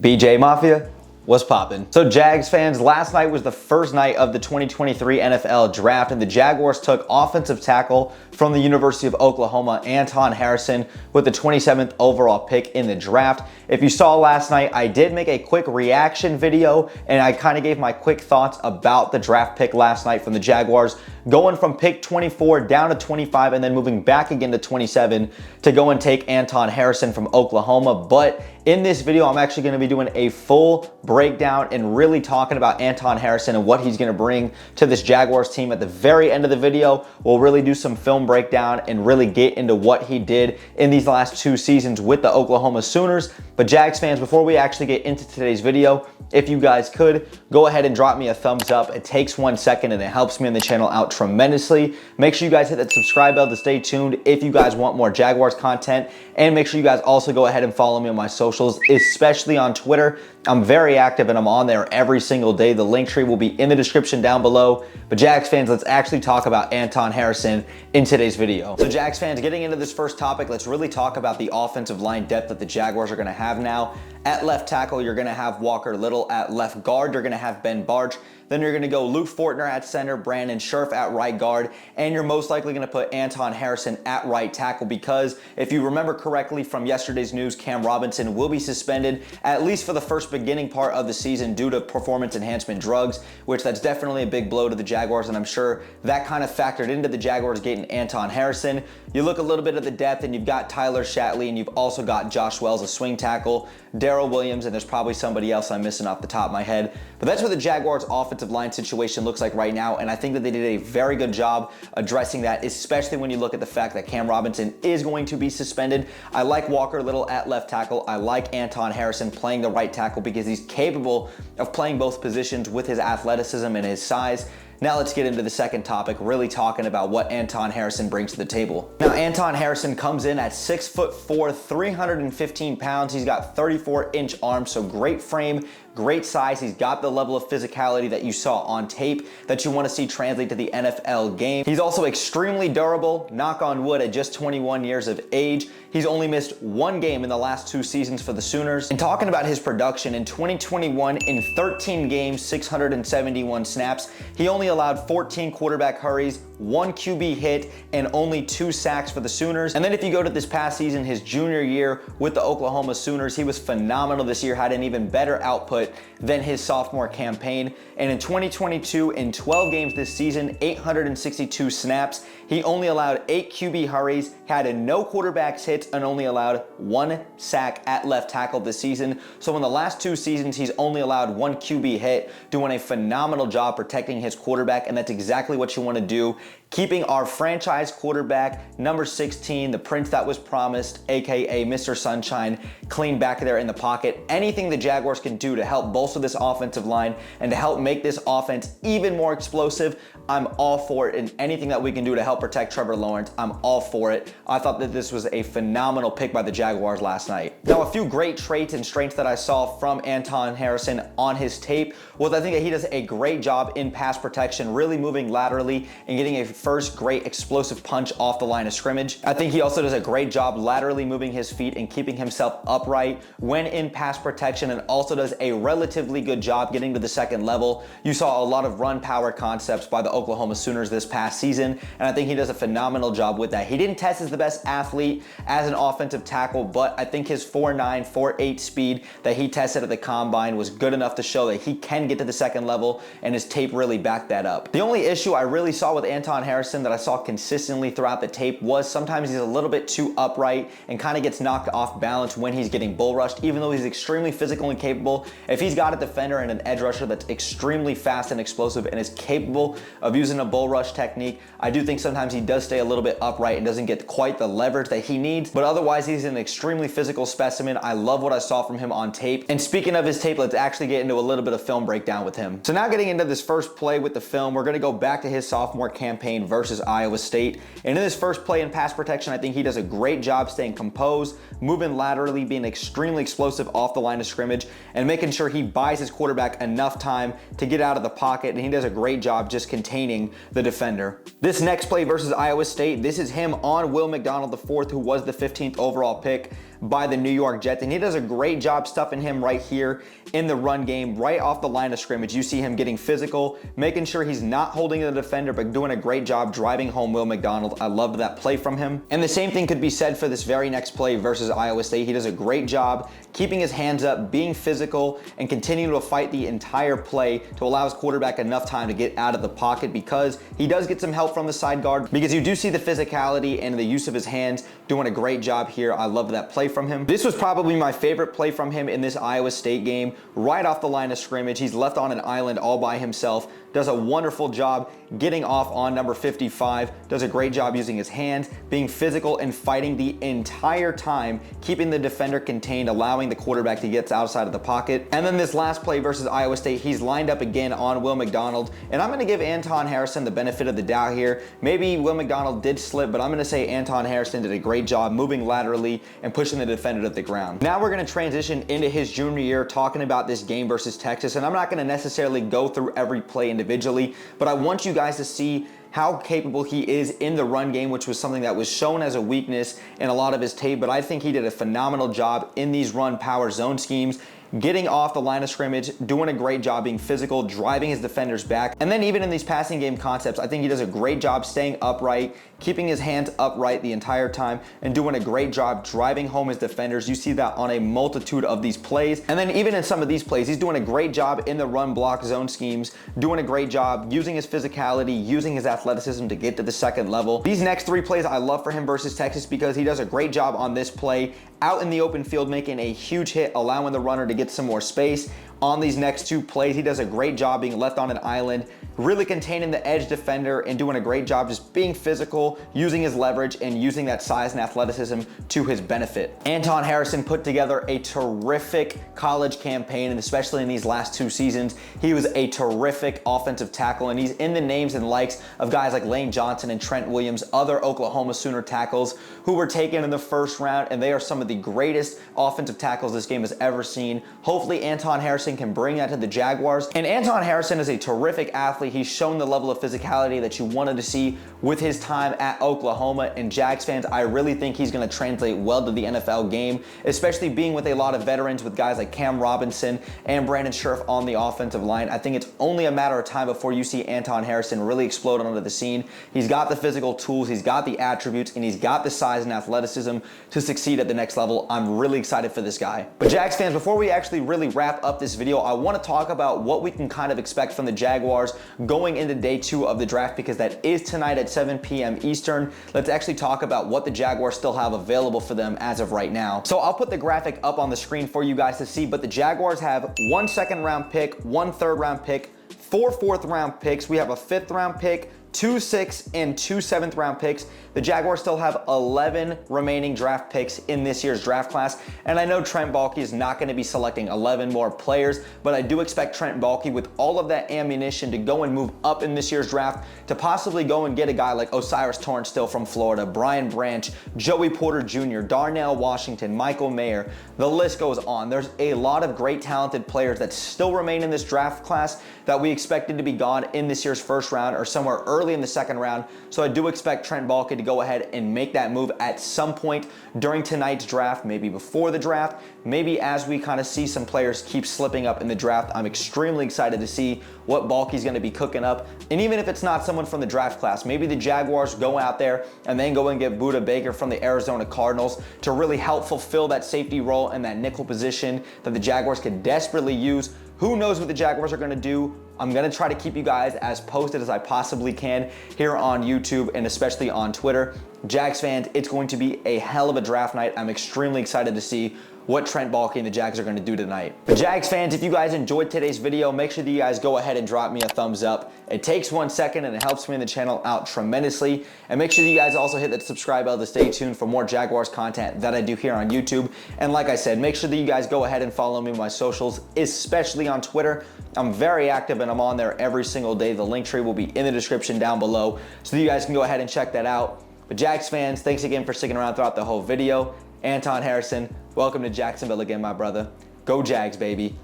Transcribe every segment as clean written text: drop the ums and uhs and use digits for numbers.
BJ Mafia, what's poppin'? So Jags fans, last night was the first night of the 2023 NFL Draft, and the Jaguars took offensive tackle from the University of Oklahoma, Anton Harrison, with the 27th overall pick in the draft. If you saw last night, I did make a quick reaction video, and I kind of gave my quick thoughts about the draft pick last night from the Jaguars, going from pick 24 down to 25 and then moving back again to 27 to go and take Anton Harrison from Oklahoma. But in this video, I'm actually going to be doing a full breakdown and really talking about Anton Harrison and what he's going to bring to this Jaguars team. At the very end of the video, we'll really do some film breakdown and really get into what he did in these last two seasons with the Oklahoma Sooners. But Jags fans, before we actually get into today's video, if you guys could, go ahead and drop me a thumbs up. It takes 1 second and it helps me and the channel out tremendously. Make sure you guys hit that subscribe bell to stay tuned if you guys want more Jaguars content. And make sure you guys also go ahead and follow me on my socials, especially on Twitter. I'm very active and I'm on there every single day. The link tree will be in the description down below. But Jags fans, let's actually talk about Anton Harrison in today's video. So Jags fans, getting into this first topic, let's really talk about the offensive line depth that the Jaguars are going to have now. At left tackle, you're going to have Walker Little. At left guard, you're going to have Ben Barch. Then you're going to go Luke Fortner at center, Brandon Scherf at right guard, and you're most likely going to put Anton Harrison at right tackle because if you remember correctly from yesterday's news, Cam Robinson will be suspended at least for the first beginning part of the season due to performance enhancement drugs, which that's definitely a big blow to the Jaguars, and I'm sure that kind of factored into the Jaguars getting Anton Harrison. You look a little bit at the depth, and you've got Tyler Shatley, and you've also got Josh Wells, a swing tackle, Darrell Williams, and there's probably somebody else I'm missing off the top of my head. But that's what the Jaguars' offensive line situation looks like right now, and I think that they did a very good job addressing that, especially when you look at the fact that Cam Robinson is going to be suspended. I like Walker Little at left tackle. I like Anton Harrison playing the right tackle because he's capable of playing both positions with his athleticism and his size. Now let's get into the second topic, really talking about what Anton Harrison brings to the table. Now Anton Harrison comes in at 6'4", 315 pounds. He's got 34-inch arms, so great frame, great size. He's got the level of physicality that you saw on tape that you want to see translate to the NFL game. He's also extremely durable, knock on wood, at just 21 years of age. He's only missed one game in the last 2 seasons for the Sooners. And talking about his production, in 2021, in 13 games, 671 snaps, he only allowed 14 quarterback hurries, 1 QB hit, and only 2 sacks for the Sooners. And then if you go to this past season, his junior year with the Oklahoma Sooners, he was phenomenal this year, had an even better output than his sophomore campaign. And in 2022, in 12 games this season, 862 snaps, he only allowed 8 QB hurries, had no quarterbacks hits, and only allowed 1 sack at left tackle this season. So in the last 2 seasons, he's only allowed 1 QB hit, doing a phenomenal job protecting his quarterback, and that's exactly what you want to do. Keeping our franchise quarterback, number 16, the prince that was promised, aka Mr. Sunshine, clean back there in the pocket. Anything the Jaguars can do to help bolster this offensive line and to help make this offense even more explosive, I'm all for it. And anything that we can do to help protect Trevor Lawrence, I'm all for it. I thought that this was a phenomenal pick by the Jaguars last night. Now, a few great traits and strengths that I saw from Anton Harrison on his tape was I think that he does a great job in pass protection, really moving laterally and getting a first great explosive punch off the line of scrimmage. I think he also does a great job laterally moving his feet and keeping himself upright when in pass protection, and also does a relatively good job getting to the second level. You saw a lot of run power concepts by the Oklahoma Sooners this past season, and I think he does a phenomenal job with that. He didn't test as the best athlete as an offensive tackle, but I think his 4.9, 4.8 speed that he tested at the combine was good enough to show that he can get to the second level, and his tape really backed that up. The only issue I really saw with Anton Harrison that I saw consistently throughout the tape was sometimes he's a little bit too upright and kind of gets knocked off balance when he's getting bull rushed. Even though he's extremely physical and capable, if he's got a defender and an edge rusher that's extremely fast and explosive and is capable of using a bull rush technique, I do think sometimes he does stay a little bit upright and doesn't get quite the leverage that he needs. But otherwise, he's an extremely physical specimen. I love what I saw from him on tape. And speaking of his tape, let's actually get into a little bit of film breakdown with him. So now getting into this first play with the film, we're going to go back to his sophomore campaign versus Iowa State. And in this first play in pass protection, I think he does a great job staying composed, moving laterally, being extremely explosive off the line of scrimmage, and making sure he buys his quarterback enough time to get out of the pocket, and he does a great job just containing the defender. This next play versus Iowa State, this is him on Will McDonald IV, who was the 15th overall pick. by the New York Jets, and he does a great job stuffing him right here in the run game, right off the line of scrimmage. You see him getting physical, making sure he's not holding the defender, but doing a great job driving home Will McDonald. I loved that play from him. And the same thing could be said for this very next play versus Iowa State. He does a great job keeping his hands up, being physical, and continuing to fight the entire play to allow his quarterback enough time to get out of the pocket, because he does get some help from the side guard, because you do see the physicality and the use of his hands, doing a great job here. I love that play from him. This was probably my favorite play from him in this Iowa State game. Right off the line of scrimmage, he's left on an island all by himself, does a wonderful job getting off on number 55, does a great job using his hands, being physical and fighting the entire time, keeping the defender contained, allowing the quarterback to get outside of the pocket. And then this last play versus Iowa State, he's lined up again on Will McDonald, and I'm going to give Anton Harrison the benefit of the doubt here. Maybe Will McDonald did slip, but I'm going to say Anton Harrison did a great job moving laterally and pushing the defender to the ground. Now we're going to transition into his junior year, talking about this game versus Texas, and I'm not going to necessarily go through every play individually, but I want you guys to see how capable he is in the run game, which was something that was shown as a weakness in a lot of his tape, but I think he did a phenomenal job in these run power zone schemes, getting off the line of scrimmage, doing a great job being physical, driving his defenders back. And then even in these passing game concepts, I think he does a great job staying upright, keeping his hands upright the entire time, and doing a great job driving home his defenders. You see that on a multitude of these plays. And then even in some of these plays, he's doing a great job in the run block zone schemes, doing a great job using his physicality, using his athleticism to get to the second level. These next three plays I love for him versus Texas, because he does a great job on this play, out in the open field, making a huge hit, allowing the runner to get some more space. On these next two plays, he does a great job being left on an island, really containing the edge defender and doing a great job just being physical, using his leverage and using that size and athleticism to his benefit. Anton Harrison put together a terrific college campaign, and especially in these last two seasons, he was a terrific offensive tackle, and he's in the names and likes of guys like Lane Johnson and Trent Williams, other Oklahoma Sooner tackles who were taken in the first round, and they are some of the greatest offensive tackles this game has ever seen. Hopefully Anton Harrison can bring that to the Jaguars. And Anton Harrison is a terrific athlete. He's shown the level of physicality that you wanted to see with his time at Oklahoma. And Jags fans, I really think he's going to translate well to the NFL game, especially being with a lot of veterans, with guys like Cam Robinson and Brandon Scherff on the offensive line. I think it's only a matter of time before you see Anton Harrison really explode onto the scene. He's got the physical tools, he's got the attributes, and he's got the size and athleticism to succeed at the next level. I'm really excited for this guy. But Jags fans, before we actually really wrap up this video, I want to talk about what we can kind of expect from the Jaguars going into day 2 of the draft, because that is tonight at 7 p.m. Eastern. Let's actually talk about what the Jaguars still have available for them as of right now. So I'll put the graphic up on the screen for you guys to see, but the Jaguars have 1 second-round pick, 1 third-round pick, 4 fourth-round picks. We have a 5th-round pick, 2 6th, and 2 7th-round picks. The Jaguars still have 11 remaining draft picks in this year's draft class, and I know Trent Baalke is not going to be selecting 11 more players, but I do expect Trent Baalke, with all of that ammunition, to go and move up in this year's draft, to possibly go and get a guy like Osiris Torrance still from Florida, Brian Branch, Joey Porter Jr., Darnell Washington, Michael Mayer. The list goes on. There's a lot of great talented players that still remain in this draft class that we expected to be gone in this year's first round or somewhere early in the second round. So I do expect Trent Baalke to go ahead and make that move at some point during tonight's draft, maybe before the draft, maybe as we kind of see some players keep slipping up in the draft. I'm extremely excited to see what Baalke's going to be cooking up. And even if it's not someone from the draft class, maybe the Jaguars go out there and then go and get Budda Baker from the Arizona Cardinals to really help fulfill that safety role and that nickel position that the Jaguars could desperately use. Who knows what the Jaguars are going to do? I'm going to try to keep you guys as posted as I possibly can here on YouTube and especially on Twitter. Jags fans, it's going to be a hell of a draft night. I'm extremely excited to see what Trent Baalke and the Jags are going to do tonight. But Jags fans, if you guys enjoyed today's video, make sure that you guys go ahead and drop me a thumbs up. It takes 1 second and it helps me in the channel out tremendously. And make sure that you guys also hit that subscribe bell to stay tuned for more Jaguars content that I do here on YouTube. And like I said, make sure that you guys go ahead and follow me on my socials, especially on Twitter. I'm very active and I'm on there every single day. The link tree will be in the description down below, so that you guys can go ahead and check that out. But Jags fans, thanks again for sticking around throughout the whole video. Anton Harrison, welcome to Jacksonville again, my brother. Go Jags, baby.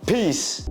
Peace.